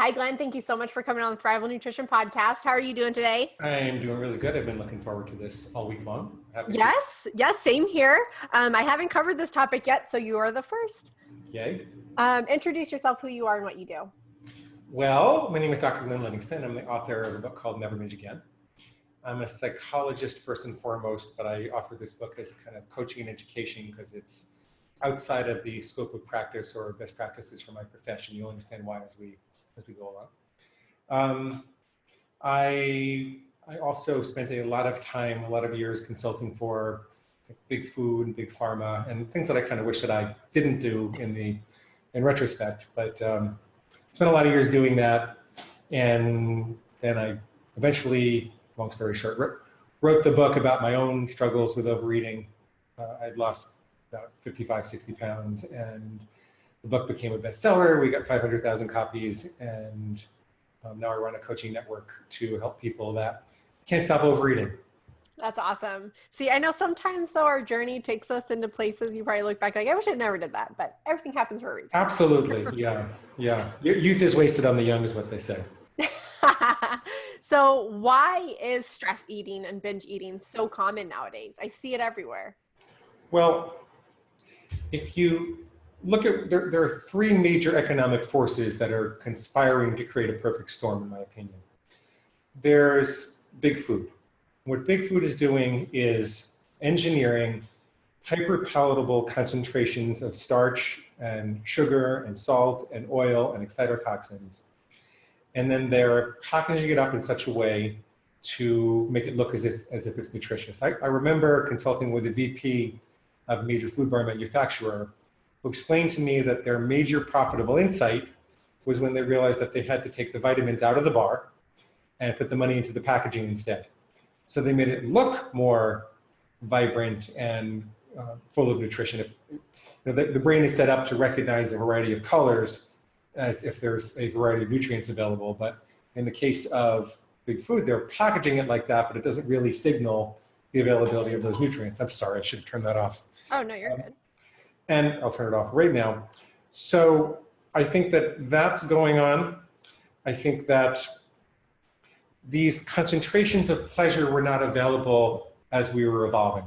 Hi, Glenn. Thank you so much for coming on the Thrival Nutrition Podcast. How are you doing today? I'm doing really good. I've been looking forward to this all week long. Yes, same here. I haven't covered this topic yet, so you are the first. Yay. Introduce yourself, who you are, and what you do. Well, my name is Dr. Glenn Livingston. I'm the author of a book called Never Binge Again. I'm a psychologist first and foremost, but I offer this book as kind of coaching and education because it's outside of the scope of practice or best practices for my profession. You'll understand why as we go along. I also spent a lot of years consulting for big food and big pharma and things that I kind of wish that I didn't do in retrospect, but spent a lot of years doing that. And then I eventually, long story short, wrote the book about my own struggles with overeating. I'd lost about 55, 60 pounds, and the book became a bestseller. We got 500,000 copies, and now I run a coaching network to help people that can't stop overeating. That's awesome. See, I know sometimes though our journey takes us into places you probably look back like, I wish I never did that, but everything happens for a reason. Absolutely, yeah. Youth is wasted on the young is what they say. So why is stress eating and binge eating so common nowadays? I see it everywhere. Well, if you look at, there are three major economic forces that are conspiring to create a perfect storm, in my opinion. There's big food. What big food is doing is engineering hyper-palatable concentrations of starch and sugar and salt and oil and excitotoxins. And then they're packaging it up in such a way to make it look as if it's nutritious. I remember consulting with a VP of a major food bar manufacturer who explained to me that their major profitable insight was when they realized that they had to take the vitamins out of the bar and put the money into the packaging instead. So they made it look more vibrant and full of nutrition. The brain is set up to recognize a variety of colors as if there's a variety of nutrients available. But in the case of big food, they're packaging it like that, but it doesn't really signal the availability of those nutrients. I'm sorry, I should have turned that off. Oh, no, you're good. And I'll turn it off right now. So I think that that's going on. I think that these concentrations of pleasure were not available as we were evolving.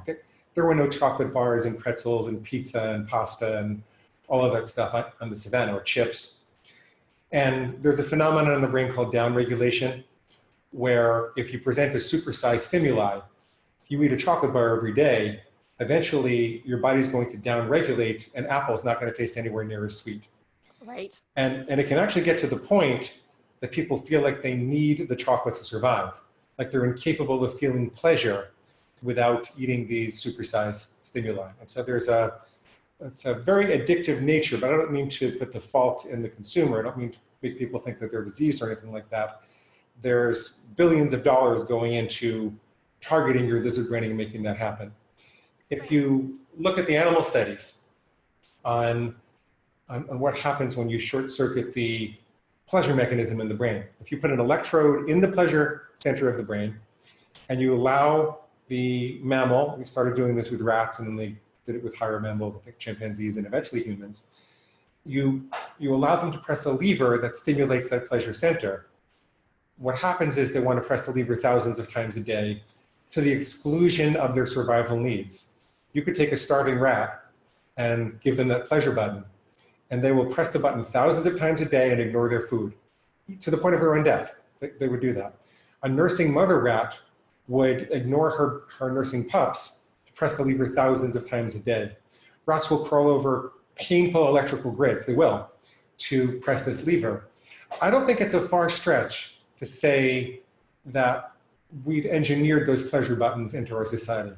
There were no chocolate bars and pretzels and pizza and pasta and all of that stuff on the savannah, or chips. And there's a phenomenon in the brain called downregulation, where if you present a supersized stimuli, if you eat a chocolate bar every day, eventually your body's going to downregulate and apple's not going to taste anywhere near as sweet. Right. And it can actually get to the point that people feel like they need the chocolate to survive, like they're incapable of feeling pleasure without eating these supersized stimuli. And so it's a very addictive nature, but I don't mean to put the fault in the consumer. I don't mean to make people think that they're diseased or anything like that. There's billions of dollars going into targeting your lizard brain and making that happen. If you look at the animal studies on what happens when you short circuit the pleasure mechanism in the brain, if you put an electrode in the pleasure center of the brain and you allow the mammal, we started doing this with rats and then they did it with higher mammals, I think chimpanzees and eventually humans, you allow them to press a lever that stimulates that pleasure center. What happens is they want to press the lever thousands of times a day to the exclusion of their survival needs. You could take a starving rat and give them that pleasure button, and they will press the button thousands of times a day and ignore their food to the point of their own death. They would do that. A nursing mother rat would ignore her nursing pups to press the lever thousands of times a day. Rats will crawl over painful electrical grids, they will, to press this lever. I don't think it's a far stretch to say that we've engineered those pleasure buttons into our society.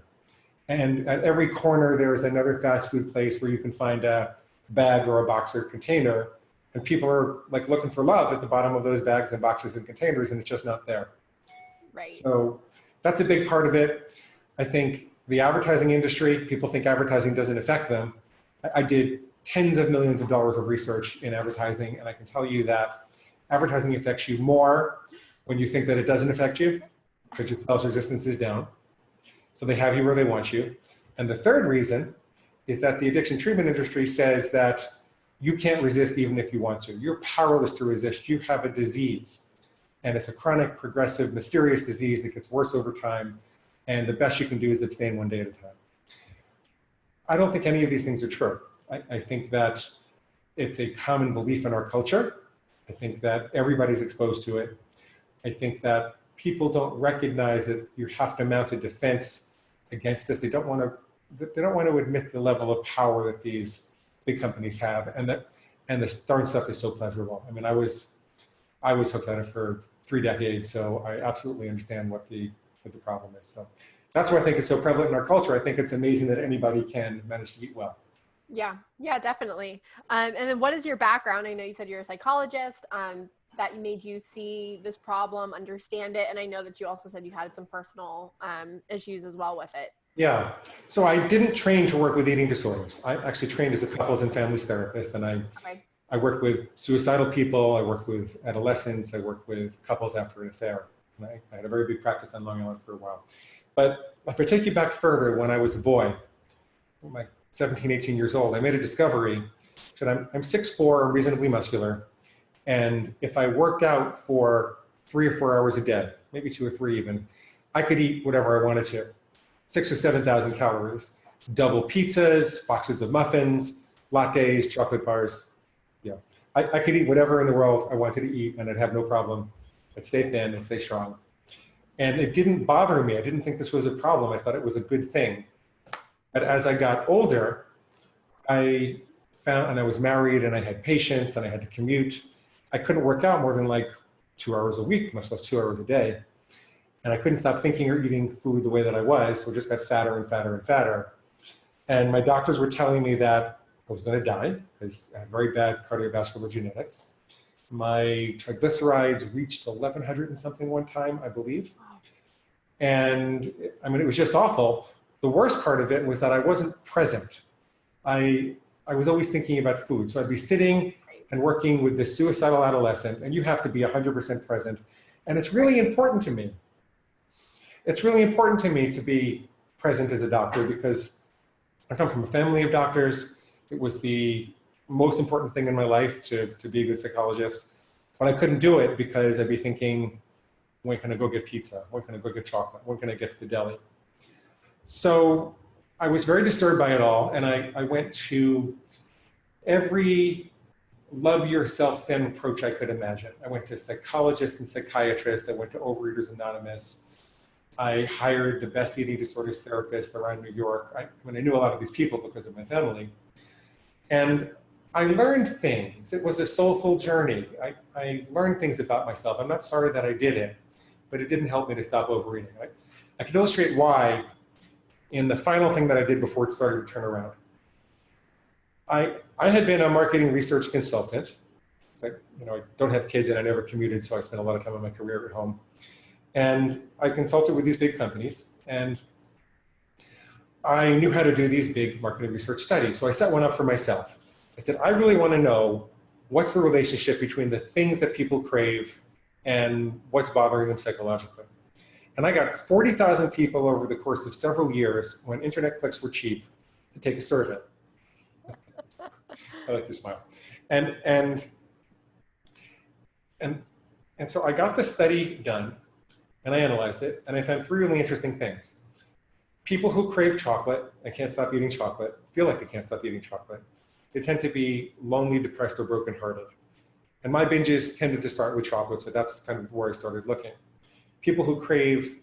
And at every corner, there is another fast food place where you can find a bag or a box or container, and people are like looking for love at the bottom of those bags and boxes and containers, and it's just not there. Right. So that's a big part of it. I think the advertising industry, people think advertising doesn't affect them. I did tens of millions of dollars of research in advertising, and I can tell you that advertising affects you more when you think that it doesn't affect you, because your sales resistance is down. So they have you where they want you. And the third reason is that the addiction treatment industry says that you can't resist even if you want to. You're powerless to resist. You have a disease. And it's a chronic, progressive, mysterious disease that gets worse over time. And the best you can do is abstain one day at a time. I don't think any of these things are true. I think that it's a common belief in our culture. I think that everybody's exposed to it. I think that people don't recognize that you have to mount a defense against this. They don't want to admit the level of power that these big companies have, and the darn stuff is so pleasurable. I mean, I was hooked on it for 3 decades, so I absolutely understand what the problem is. So that's why I think it's so prevalent in our culture. I think it's amazing that anybody can manage to eat well. Yeah, definitely. And then what is your background? I know you said you're a psychologist, that made you see this problem, understand it. And I know that you also said you had some personal issues as well with it. Yeah. So I didn't train to work with eating disorders. I actually trained as a couples and families therapist, and I worked with suicidal people. I worked with adolescents. I worked with couples after an affair. And I had a very big practice on Long Island for a while. But if I take you back further, when I was a boy, like 17, 18 years old, I made a discovery that I'm 6'4", I'm reasonably muscular. And if I worked out for 3 or 4 hours a day, maybe 2 or 3 even, I could eat whatever I wanted to. 6,000 or 7,000 calories, double pizzas, boxes of muffins, lattes, chocolate bars. Yeah, I could eat whatever in the world I wanted to eat, and I'd have no problem. I'd stay thin and stay strong. And it didn't bother me. I didn't think this was a problem. I thought it was a good thing. But as I got older, I found, and I was married and I had patients and I had to commute, I couldn't work out more than like 2 hours a week, much less 2 hours a day. And I couldn't stop thinking or eating food the way that I was, so I just got fatter and fatter and fatter. And my doctors were telling me that I was going to die because I had very bad cardiovascular genetics. My triglycerides reached 1,100 and something one time, I believe. And I mean, it was just awful. The worst part of it was that I wasn't present. I was always thinking about food. So I'd be sitting and working with this suicidal adolescent, and you have to be 100% present. And it's really important to me. It's really important to me to be present as a doctor because I come from a family of doctors. It was the most important thing in my life to be a good psychologist. But I couldn't do it because I'd be thinking, when can I go get pizza? When can I go get chocolate? When can I get to the deli? So I was very disturbed by it all. And I went to every love yourself thin approach I could imagine. I went to psychologists and psychiatrists. I went to Overeaters Anonymous. I hired the best eating disorders therapists around New York. I knew a lot of these people because of my family. And I learned things. It was a soulful journey. I learned things about myself. I'm not sorry that I did it, but it didn't help me to stop overeating. I can illustrate why in the final thing that I did before it started to turn around. I had been a marketing research consultant. I don't have kids and I never commuted, so I spent a lot of time on my career at home. And I consulted with these big companies, and I knew how to do these big marketing research studies. So I set one up for myself. I said, I really want to know what's the relationship between the things that people crave and what's bothering them psychologically. And I got 40,000 people over the course of several years when internet clicks were cheap to take a survey. I like your smile. And so I got the study done and I analyzed it and I found 3 really interesting things. People who crave chocolate and can't stop eating chocolate, feel like they can't stop eating chocolate, they tend to be lonely, depressed, or brokenhearted. And my binges tended to start with chocolate, so that's kind of where I started looking. People who crave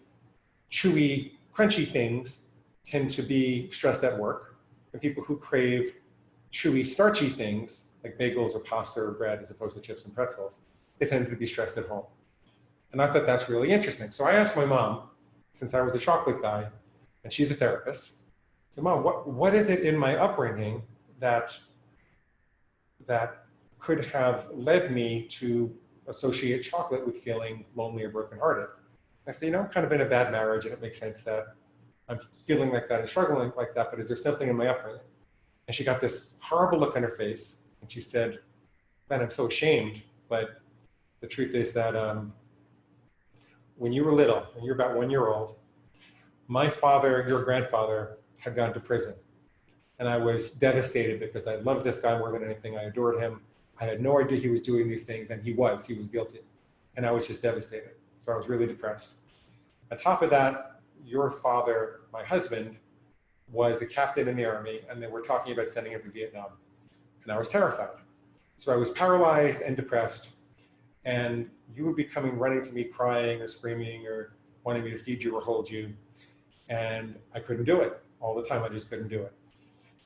chewy, crunchy things tend to be stressed at work. And people who crave chewy, starchy things, like bagels or pasta or bread, as opposed to chips and pretzels, they tend to be stressed at home. And I thought that's really interesting. So I asked my mom, since I was a chocolate guy, and she's a therapist, I said, Mom, what is it in my upbringing that could have led me to associate chocolate with feeling lonely or brokenhearted? I said, I'm kind of in a bad marriage, and it makes sense that I'm feeling like that and struggling like that, but is there something in my upbringing? And she got this horrible look on her face, and she said, man, I'm so ashamed, but the truth is that when you were little, when you were about 1 year old, my father, your grandfather, had gone to prison. And I was devastated because I loved this guy more than anything. I adored him. I had no idea he was doing these things, and he was guilty. And I was just devastated. So I was really depressed. On top of that, your father, my husband, was a captain in the Army, and they were talking about sending him to Vietnam. And I was terrified. So I was paralyzed and depressed. And you would be coming running to me crying or screaming or wanting me to feed you or hold you. And I couldn't do it all the time. I just couldn't do it.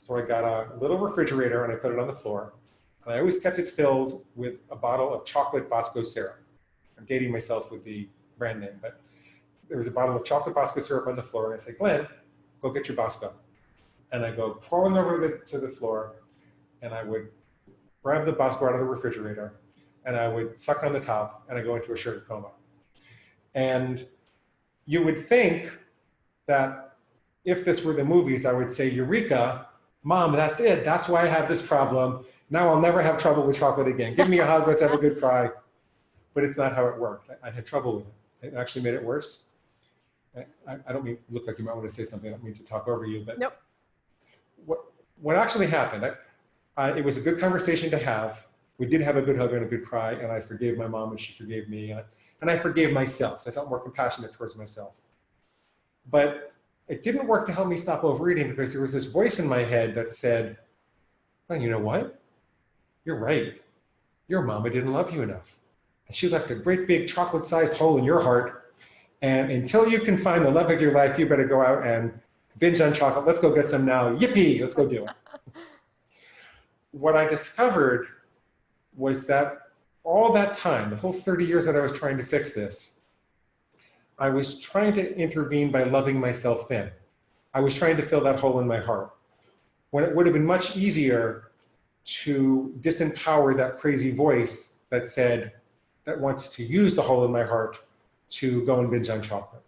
So I got a little refrigerator and I put it on the floor. And I always kept it filled with a bottle of chocolate Bosco syrup. I'm dating myself with the brand name, but there was a bottle of chocolate Bosco syrup on the floor. And I said, Glenn, go get your Bosco. And I go crawling over to the floor, and I would grab the Bosco out of the refrigerator, and I would suck on the top, and I go into a sugar coma. And you would think that if this were the movies, I would say, Eureka, Mom, that's it. That's why I have this problem. Now I'll never have trouble with chocolate again. Give me a hug, let's have a good cry. But it's not how it worked. I had trouble with it. It actually made it worse. I don't mean look like you might want to say something. I don't mean to talk over you, but Nope. What actually happened, it was a good conversation to have. We did have a good hug and a good cry, and I forgave my mom and she forgave me, and I forgave myself. So I felt more compassionate towards myself. But it didn't work to help me stop overeating because there was this voice in my head that said, well, you know what? You're right. Your mama didn't love you enough. And she left a great big chocolate-sized hole in your heart. And until you can find the love of your life, you better go out and binge on chocolate. Let's go get some now. Yippee, let's go do it. What I discovered was that all that time, the whole 30 years that I was trying to fix this, I was trying to intervene by loving myself thin. I was trying to fill that hole in my heart. When it would have been much easier to disempower that crazy voice that said, that wants to use the hole in my heart to go and binge on chocolate.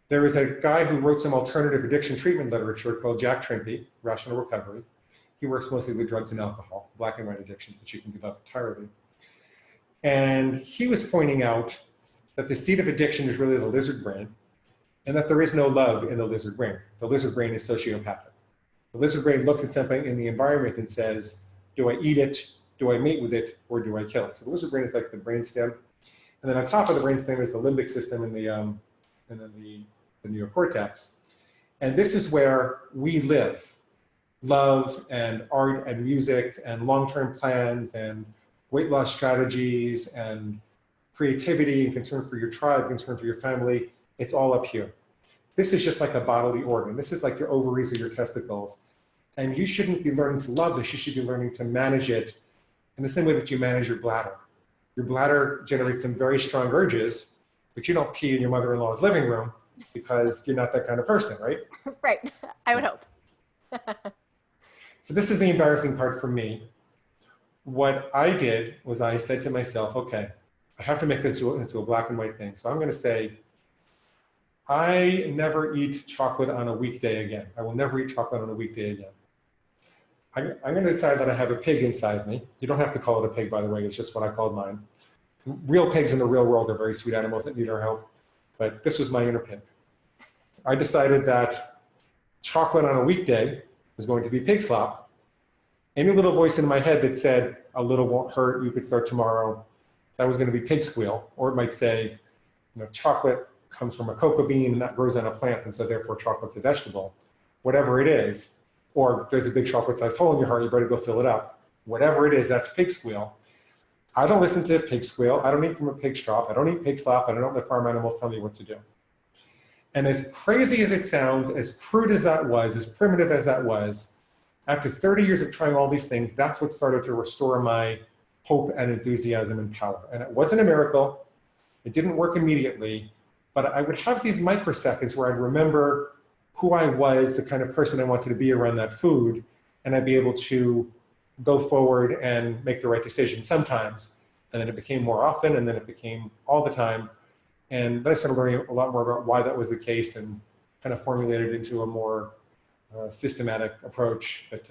There is a guy who wrote some alternative addiction treatment literature called Jack Trimpey, Rational Recovery. He works mostly with drugs and alcohol, black and white addictions that you can give up entirely. And he was pointing out that the seat of addiction is really the lizard brain, and that there is no love in the lizard brain. The lizard brain is sociopathic. The lizard brain looks at something in the environment and says, do I eat it, do I mate with it, or do I kill it? So the lizard brain is like the brainstem. And then on top of the brainstem is the limbic system and then the neocortex. And this is where we live. Love and art and music and long-term plans and weight loss strategies and creativity and concern for your tribe, concern for your family, it's all up here. This is just like a bodily organ. This is like your ovaries or your testicles. And you shouldn't be learning to love this. You should be learning to manage it in the same way that you manage your bladder. Your bladder generates some very strong urges, but you don't pee in your mother-in-law's living room because you're not that kind of person, right? Right, I would hope. So this is the embarrassing part for me. What I did was I said to myself, okay, I have to make this into a black and white thing. So I'm going to say, I never eat chocolate on a weekday again. I will never eat chocolate on a weekday again. I'm going to decide that I have a pig inside me. You don't have to call it a pig, by the way. It's just what I called mine. Real pigs in the real world are very sweet animals that need our help. But this was my inner pig. I decided that chocolate on a weekday was going to be pig slop. Any little voice in my head that said, a little won't hurt, you could start tomorrow, that was going to be pig squeal. Or it might say, you know, chocolate comes from a cocoa bean and that grows on a plant, and so therefore chocolate's a vegetable. Whatever it is, or if there's a big chocolate-sized hole in your heart, you better go fill it up. Whatever it is, that's pig squeal. I don't listen to pig squeal. I don't eat from a pig trough. I don't eat pig slop. I don't let farm animals tell me what to do. And as crazy as it sounds, as crude as that was, as primitive as that was, after 30 years of trying all these things, that's what started to restore my hope and enthusiasm and power. And it wasn't a miracle. It didn't work immediately, but I would have these microseconds where I'd remember who I was, the kind of person I wanted to be around that food, and I'd be able to go forward and make the right decision sometimes. And then it became more often, and then it became all the time. And then I started learning a lot more about why that was the case and kind of formulated into a more systematic approach. But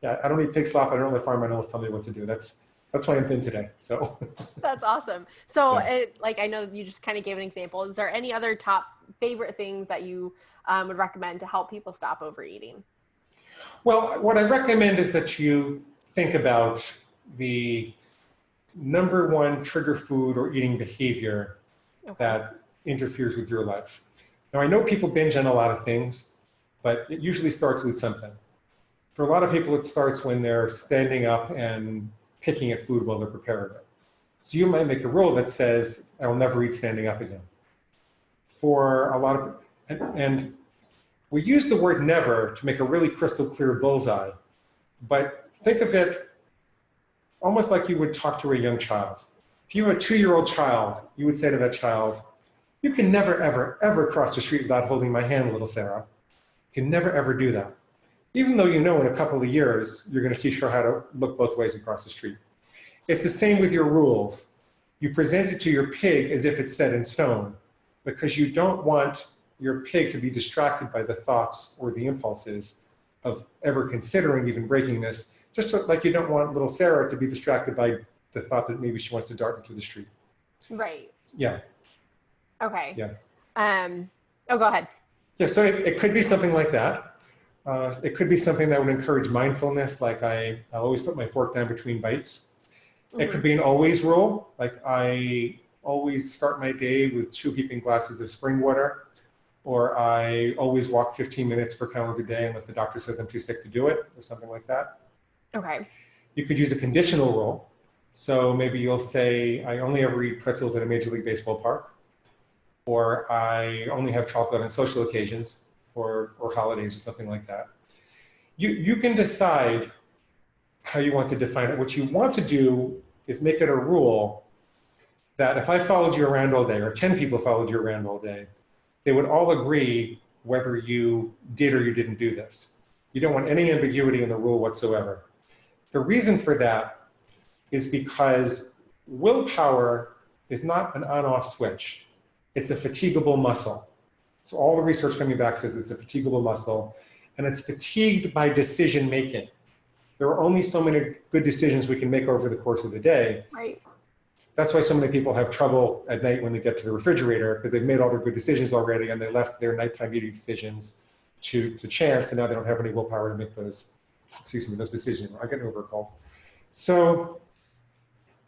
yeah, I don't eat pig slop. I don't let farm animals tell me what to do. That's why I'm thin today. So That's awesome. So yeah. I know you just kind of gave an example. Is there any other top favorite things that you would recommend to help people stop overeating? Well, what I recommend is that you think about the number one trigger food or eating behavior that interferes with your life. Now, I know people binge on a lot of things, but it usually starts with something. For a lot of people, it starts when they're standing up and picking at food while they're preparing it. So you might make a rule that says, I will never eat standing up again. For a lot of, and we use the word never to make a really crystal clear bullseye, but think of it almost like you would talk to a young child. If you have a 2-year-old child, you would say to that child, you can never, ever, ever cross the street without holding my hand, little Sarah. You can never, ever do that. Even though you know in a couple of years, you're going to teach her how to look both ways across the street. It's the same with your rules. You present it to your pig as if it's set in stone, because you don't want your pig to be distracted by the thoughts or the impulses of ever considering even breaking this, just like you don't want little Sarah to be distracted by the thought that maybe she wants to dart into the street. Right. Yeah. Okay. Yeah. Oh, go ahead. Yeah, so it could be something like that. It could be something that would encourage mindfulness, like I always put my fork down between bites. It could be an always rule, like I always start my day with 2 heaping glasses of spring water, or I always walk 15 minutes per calendar day unless the doctor says I'm too sick to do it, or something like that. Okay. You could use a conditional rule. So maybe you'll say, I only ever eat pretzels at a Major League Baseball park, or I only have chocolate on social occasions, or holidays, or something like that. You can decide how you want to define it. What you want to do is make it a rule that if I followed you around all day, or 10 people followed you around all day, they would all agree whether you did or you didn't do this. You don't want any ambiguity in the rule whatsoever. The reason for that is because willpower is not an on-off switch. It's a fatigable muscle. So all the research coming back says it's a fatigable muscle, and it's fatigued by decision making. There are only so many good decisions we can make over the course of the day. Right. That's why so many people have trouble at night when they get to the refrigerator, because they've made all their good decisions already and they left their nighttime eating decisions to chance, and now they don't have any willpower to make those, those decisions. I'm getting overcalled. So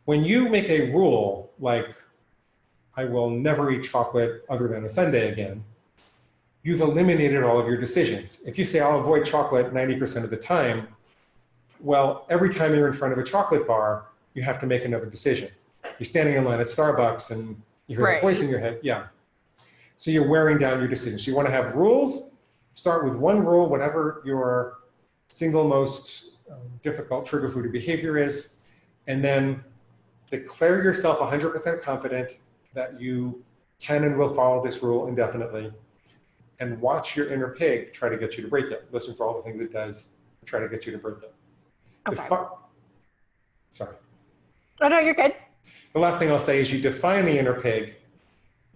when you make a rule like, I will never eat chocolate other than a Sunday again, you've eliminated all of your decisions. If you say, I'll avoid chocolate 90% of the time, well, every time you're in front of a chocolate bar, you have to make another decision. You're standing in line at Starbucks and you hear that voice in your head. Yeah. So you're wearing down your decisions. So you want to have rules. Start with one rule, whatever your single most difficult trigger food or behavior is, and then declare yourself 100% confident that you can and will follow this rule indefinitely, and watch your inner pig try to get you to break it. Listen for all the things it does to try to get you to break it. Okay. Sorry. Oh, no, you're good. The last thing I'll say is you define the inner pig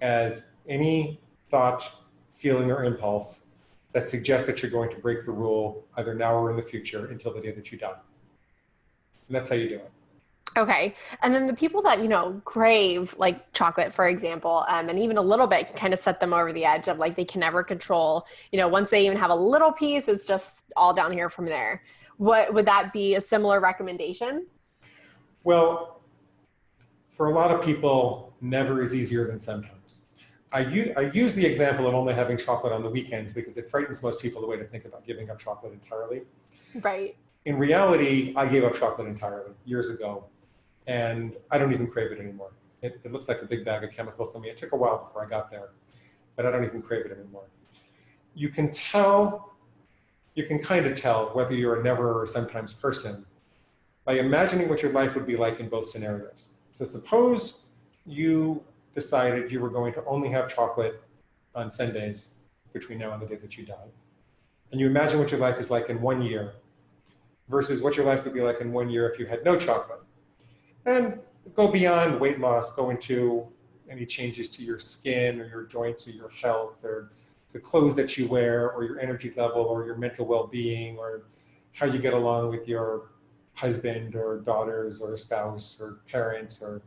as any thought, feeling, or impulse that suggests that you're going to break the rule either now or in the future until the day that you die. And that's how you do it. Okay. And then the people that, crave like chocolate, for example, and even a little bit kind of set them over the edge of like, they can never control, once they even have a little piece, it's just all down here from there. What would that be a similar recommendation? Well, for a lot of people, never is easier than sometimes. I use the example of only having chocolate on the weekends because it frightens most people away to think about giving up chocolate entirely. Right. In reality, I gave up chocolate entirely years ago, and I don't even crave it anymore. It looks like a big bag of chemicals to me. It took a while before I got there, but I don't even crave it anymore. You can kind of tell whether you're a never or a sometimes person by imagining what your life would be like in both scenarios. So suppose you decided you were going to only have chocolate on Sundays between now and the day that you die. And you imagine what your life is like in 1 year versus what your life would be like in 1 year if you had no chocolate. And go beyond weight loss, go into any changes to your skin or your joints or your health or the clothes that you wear or your energy level or your mental well-being or how you get along with your husband or daughters or spouse or parents or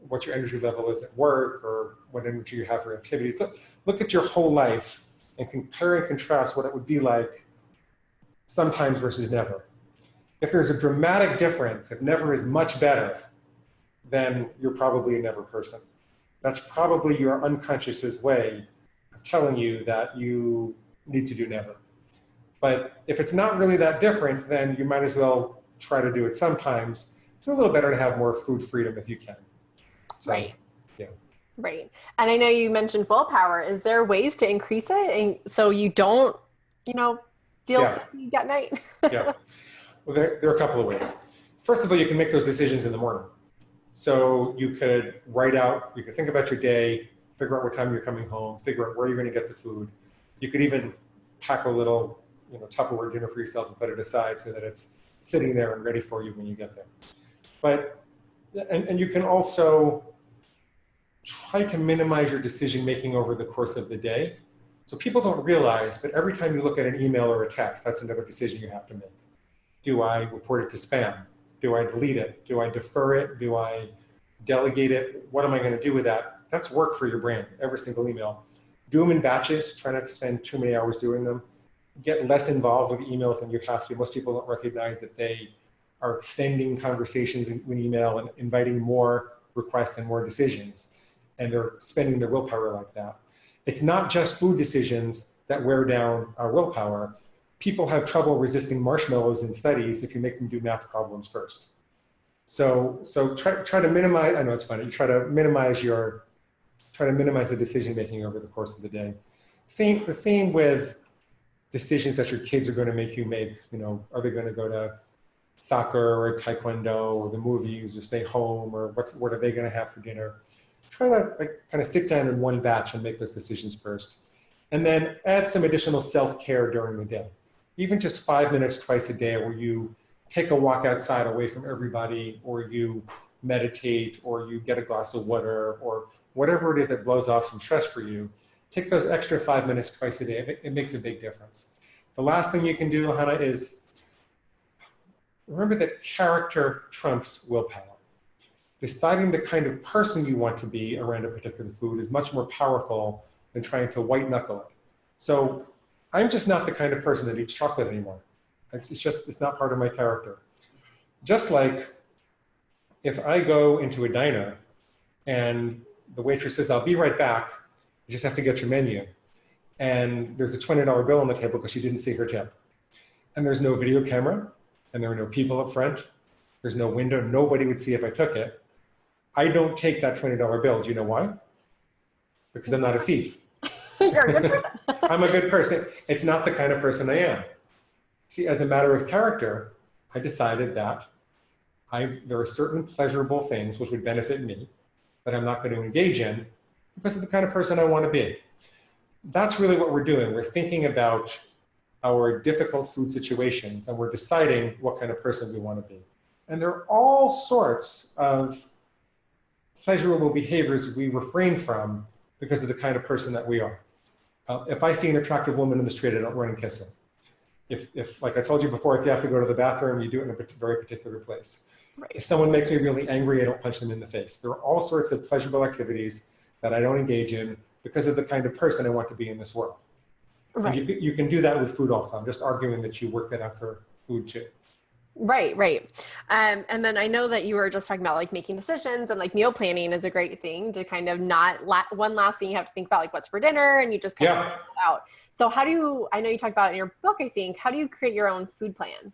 what your energy level is at work or what energy you have for activities. Look at your whole life and compare and contrast what it would be like sometimes versus never. If there's a dramatic difference, if never is much better, then you're probably a never person. That's probably your unconscious's way of telling you that you need to do never. But if it's not really that different, then you might as well try to do it sometimes. It's a little better to have more food freedom if you can. So, Right. yeah. Right. And I know you mentioned willpower. Is there ways to increase it and so you don't, feel Yeah. fatigued at night? Yeah. Well, there are a couple of ways. First of all, you can make those decisions in the morning. So you could you could think about your day, figure out what time you're coming home, figure out where you're going to get the food. You could even pack a little, Tupperware dinner for yourself and put it aside so that it's sitting there and ready for you when you get there. But, and you can also try to minimize your decision making over the course of the day. So people don't realize, but every time you look at an email or a text, that's another decision you have to make. Do I report it to spam? Do I delete it? Do I defer it? Do I delegate it? What am I going to do with that? That's work for your brain, every single email. Do them in batches. Try not to spend too many hours doing them. Get less involved with emails than you have to. Most people don't recognize that they are extending conversations in email and inviting more requests and more decisions. And they're spending their willpower like that. It's not just food decisions that wear down our willpower. People have trouble resisting marshmallows in studies if you make them do math problems first. So try to minimize, I know it's funny, try to minimize the decision making over the course of the day. The same with decisions that your kids are going to make you make. Are they going to go to soccer or taekwondo or the movies or stay home, or what are they going to have for dinner? Try to kind of sit down in one batch and make those decisions first. And then add some additional self-care during the day. Even just 5 minutes twice a day where you take a walk outside away from everybody, or you meditate, or you get a glass of water, or whatever it is that blows off some stress for you. Take those extra 5 minutes twice a day. It makes a big difference. The last thing you can do, Hannah, is remember that character trumps willpower. Deciding the kind of person you want to be around a particular food is much more powerful than trying to white knuckle it. So I'm just not the kind of person that eats chocolate anymore. It's not part of my character. Just like if I go into a diner and the waitress says, "I'll be right back, you just have to get your menu." And there's a $20 bill on the table because she didn't see her tip. And there's no video camera, and there are no people up front. There's no window. Nobody would see if I took it. I don't take that $20 bill. Do you know why? Because I'm not a thief. You're a good person. I'm a good person. It's not the kind of person I am. See, as a matter of character, I decided that there are certain pleasurable things which would benefit me that I'm not going to engage in because of the kind of person I want to be. That's really what we're doing. We're thinking about our difficult food situations, and we're deciding what kind of person we want to be. And there are all sorts of pleasurable behaviors we refrain from because of the kind of person that we are. If I see an attractive woman in the street, I don't run and kiss her. If like I told you before, if you have to go to the bathroom, you do it in a very particular place. Right. If someone makes me really angry, I don't punch them in the face. There are all sorts of pleasurable activities that I don't engage in because of the kind of person I want to be in this world. Right. And you can do that with food also. I'm just arguing that you work that out for food too. Right. And then I know that you were just talking about like making decisions, and like meal planning is a great thing to kind of not one last thing you have to think about, like what's for dinner, and you just kind of plan it out. So I know you talked about it in your book, I think, how do you create your own food plan?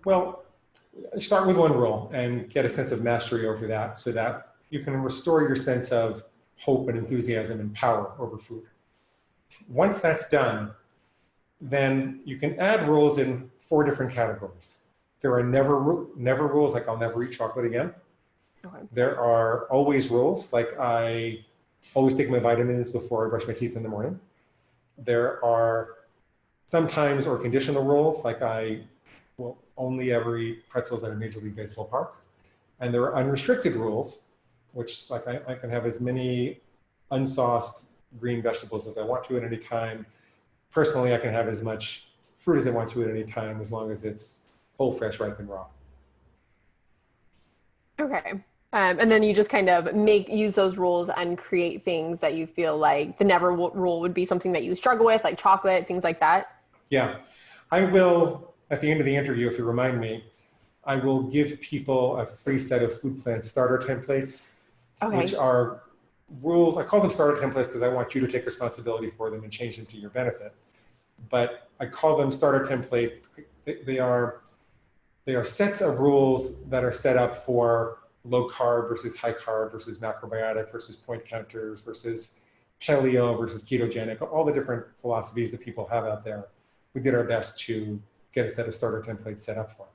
Well, start with one rule and get a sense of mastery over that so that you can restore your sense of hope and enthusiasm and power over food. Once that's done, then you can add rules in 4 different categories. There are never rules, like I'll never eat chocolate again. Okay. There are always rules, like I always take my vitamins before I brush my teeth in the morning. There are sometimes or conditional rules, like I will only ever eat pretzels at a Major League Baseball park. And there are unrestricted rules, which like I can have as many unsauced green vegetables as I want to at any time. Personally, I can have as much fruit as I want to at any time, as long as it's whole, fresh, ripe, and raw. Okay. And then you just kind of use those rules and create things that you feel like the never rule would be something that you struggle with, like chocolate, things like that. Yeah. I will, at the end of the interview, if you remind me, I will give people a free set of food plan starter templates, which are rules. I call them starter templates because I want you to take responsibility for them and change them to your benefit. But I call them starter template. They are sets of rules that are set up for low carb versus high carb versus macrobiotic versus point counters versus paleo versus ketogenic, all the different philosophies that people have out there. We did our best to get a set of starter templates set up for.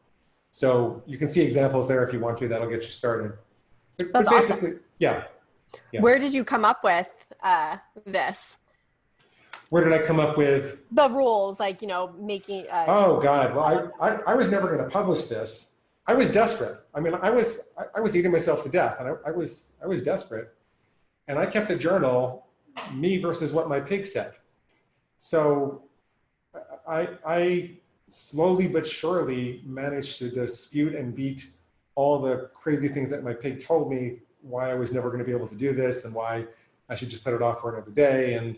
So you can see examples there if you want to, that'll get you started. But basically, awesome. Yeah. Where did you come up with this? Where did I come up with? The rules, like, making. Oh God, well, I was never going to publish this. I was desperate. I mean, I was eating myself to death, and I was desperate. And I kept a journal, me versus what my pig said. So I slowly but surely managed to dispute and beat all the crazy things that my pig told me, why I was never going to be able to do this and why I should just put it off for another day. And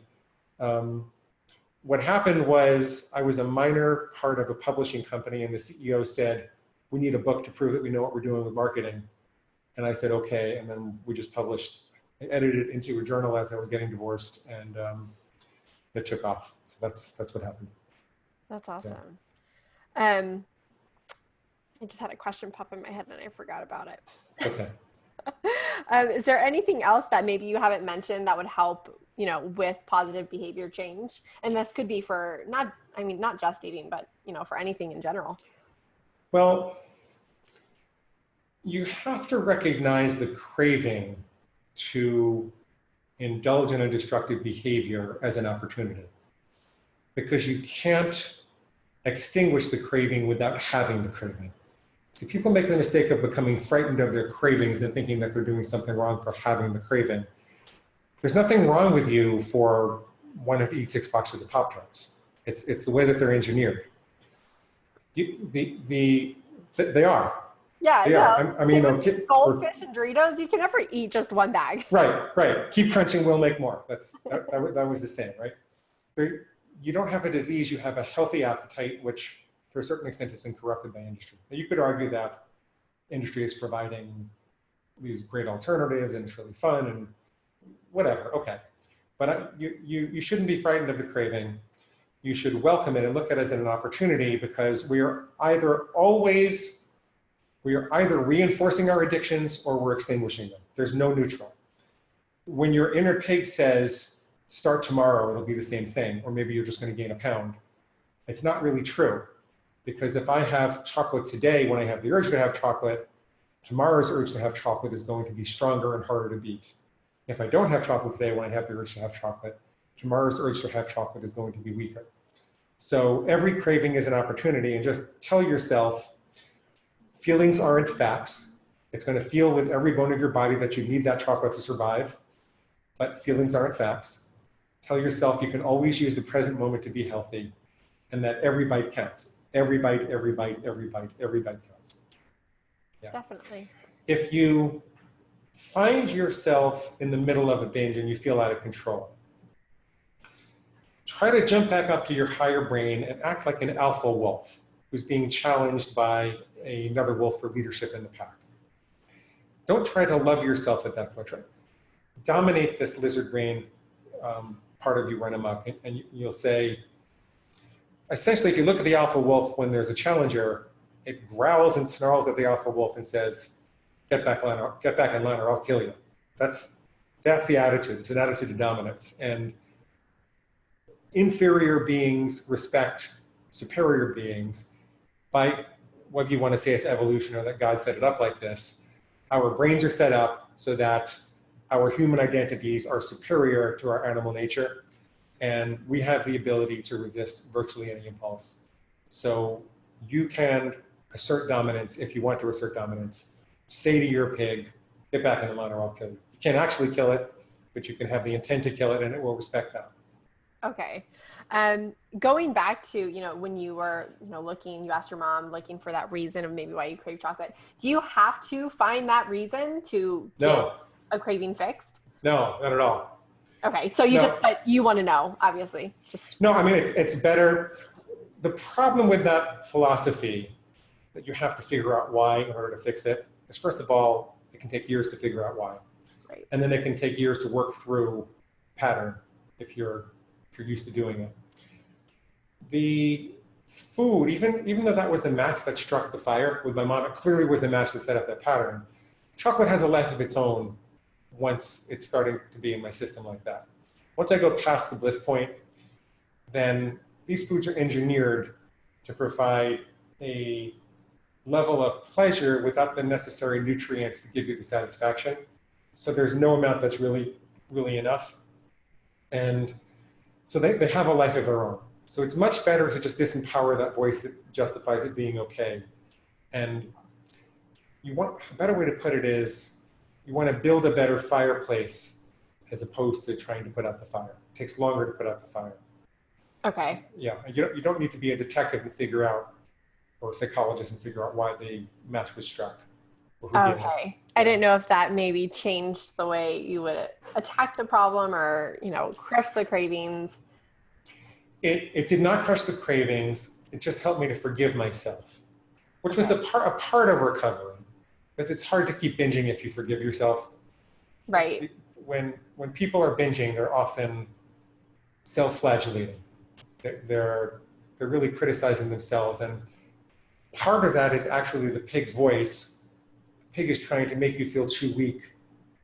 what happened was I was a minor part of a publishing company, and the CEO said, we need a book to prove that we know what we're doing with marketing. And I said, okay. And then we just published, I edited it into a journal as I was getting divorced, and it took off. So that's what happened. That's awesome. Yeah. I just had a question pop in my head and I forgot about it. Okay. Is there anything else that maybe you haven't mentioned that would help, with positive behavior change? And this could be for not just eating, but, for anything in general. Well, you have to recognize the craving to indulge in a destructive behavior as an opportunity, because you can't extinguish the craving without having the craving. So people make the mistake of becoming frightened of their cravings and thinking that they're doing something wrong for having the craving. There's nothing wrong with you for wanting to eat 6 boxes of Pop-Tarts. It's the way that they're engineered. They are. Yeah, they are. I mean, goldfish and Doritos, you can never eat just one bag. Right. Keep crunching, we'll make more. That was the saying, right? You don't have a disease, you have a healthy appetite, which to a certain extent has been corrupted by industry. Now, you could argue that industry is providing these great alternatives and it's really fun and whatever, okay. But you shouldn't be frightened of the craving. You should welcome it and look at it as an opportunity, because we are either reinforcing our addictions or we're extinguishing them. There's no neutral. When your inner pig says, start tomorrow, it'll be the same thing, or maybe you're just going to gain a pound, it's not really true. Because if I have chocolate today, when I have the urge to have chocolate, tomorrow's urge to have chocolate is going to be stronger and harder to beat. If I don't have chocolate today, when I have the urge to have chocolate, tomorrow's urge to have chocolate is going to be weaker. So every craving is an opportunity, and just tell yourself, feelings aren't facts. It's going to feel with every bone of your body that you need that chocolate to survive, but feelings aren't facts. Tell yourself you can always use the present moment to be healthy, and that every bite counts. Every bite counts. Yeah. Definitely. If you find yourself in the middle of a binge and you feel out of control, try to jump back up to your higher brain and act like an alpha wolf who's being challenged by another wolf for leadership in the pack. Don't try to love yourself at that point. Try. Dominate this lizard brain part of you run amok, and you'll say, essentially, if you look at the alpha wolf when there's a challenger, it growls and snarls at the alpha wolf and says, get back in line or I'll kill you. That's the attitude. It's an attitude of dominance. And inferior beings respect superior beings by, whether you want to say it's evolution or that God set it up like this. Our brains are set up so that our human identities are superior to our animal nature, and we have the ability to resist virtually any impulse. So you can assert dominance if you want to assert dominance. Say to your pig, get back in the line or I'll kill you. You can't actually kill it, but you can have the intent to kill it and it will respect that. Okay. Going back to, when you were, you asked your mom looking for that reason of maybe why you crave chocolate. Do you have to find that reason to get a craving fixed? No, not at all. Okay. So but you want to know, obviously. No, I mean, it's better. The problem with that philosophy, that you have to figure out why in order to fix it, is first of all, it can take years to figure out why. Right. And then it can take years to work through pattern if you're used to doing it. The food, even though that was the match that struck the fire with my mom, it clearly was the match that set up that pattern. Chocolate has a life of its own once it's starting to be in my system like that. Once I go past the bliss point, then these foods are engineered to provide a level of pleasure without the necessary nutrients to give you the satisfaction. So there's no amount that's really enough. And so they have a life of their own. So it's much better to just disempower that voice that justifies it being okay. And a better way to put it is, you want to build a better fireplace as opposed to trying to put out the fire. It takes longer to put out the fire. Okay. Yeah, you don't need to be a detective and figure out, or a psychologist and figure out why the match was struck. Okay. I didn't know if that maybe changed the way you would attack the problem or, crush the cravings. It did not crush the cravings. It just helped me to forgive myself, which was a part of recovery. Because it's hard to keep binging if you forgive yourself. Right. When people are binging, they're often self-flagellating. They're really criticizing themselves. And part of that is actually the pig's voice. The pig is trying to make you feel too weak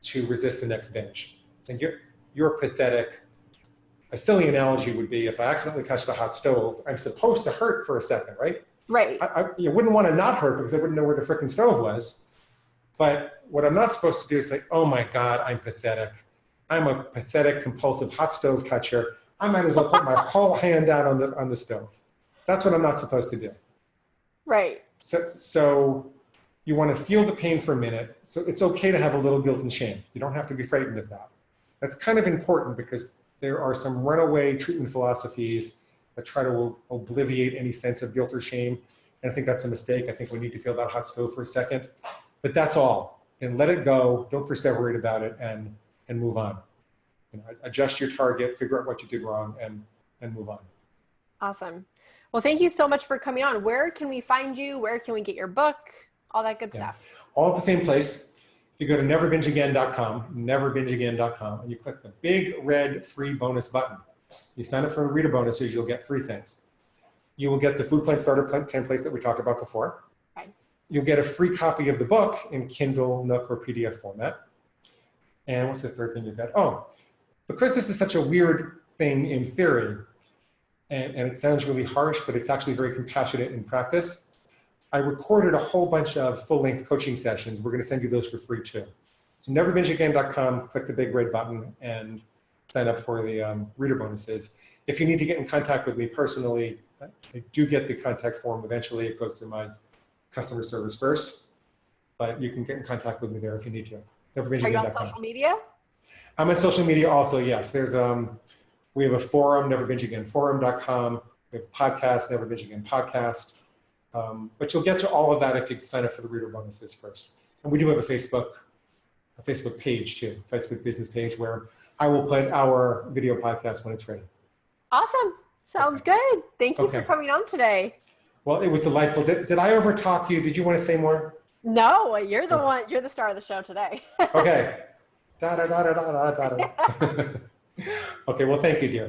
to resist the next binge. Saying you're pathetic. A silly analogy would be, if I accidentally touched the hot stove, I'm supposed to hurt for a second, right? Right. You wouldn't want to not hurt because I wouldn't know where the frickin' stove was. But what I'm not supposed to do is say, oh my God, I'm pathetic. I'm a pathetic, compulsive hot stove toucher. I might as well put my whole hand down on the stove. That's what I'm not supposed to do. Right. So you want to feel the pain for a minute. So it's okay to have a little guilt and shame. You don't have to be frightened of that. That's kind of important because there are some runaway treatment philosophies that try to obliviate any sense of guilt or shame. And I think that's a mistake. I think we need to feel that hot stove for a second. But that's all. And let it go. Don't perseverate about it and move on. Adjust your target, figure out what you did wrong, and move on. Awesome. Well, thank you so much for coming on. Where can we find you? Where can we get your book? All that good stuff. All at the same place. If you go to neverbingeagain.com, neverbingeagain.com, and you click the big red free bonus button, you sign up for reader bonuses, you'll get 3 things. You will get the food plan starter templates that we talked about before. You'll get a free copy of the book in Kindle, Nook, or PDF format. And what's the third thing you get? Oh, because this is such a weird thing in theory, and it sounds really harsh, but it's actually very compassionate in practice, I recorded a whole bunch of full-length coaching sessions. We're going to send you those for free too. So neverbingeagain.com, click the big red button, and sign up for the reader bonuses. If you need to get in contact with me personally, I do get the contact form eventually. It goes through my customer service first, but you can get in contact with me there if you need to. Are you on social media? I'm on social media also, yes. There's we have a forum, neverbingeagainforum.com. We have a podcast, Never Binge Again podcast. But you'll get to all of that if you sign up for the reader bonuses first. And we do have a Facebook page too, Facebook business page, where I will put our video podcast when it's ready. Awesome. Sounds good. Thank you for coming on today. Well, it was delightful. Did I overtalk you? Did you want to say more? No, you're the one. You're the star of the show today. Okay. Da, da, da, da, da, da, da. Okay, well, thank you, dear.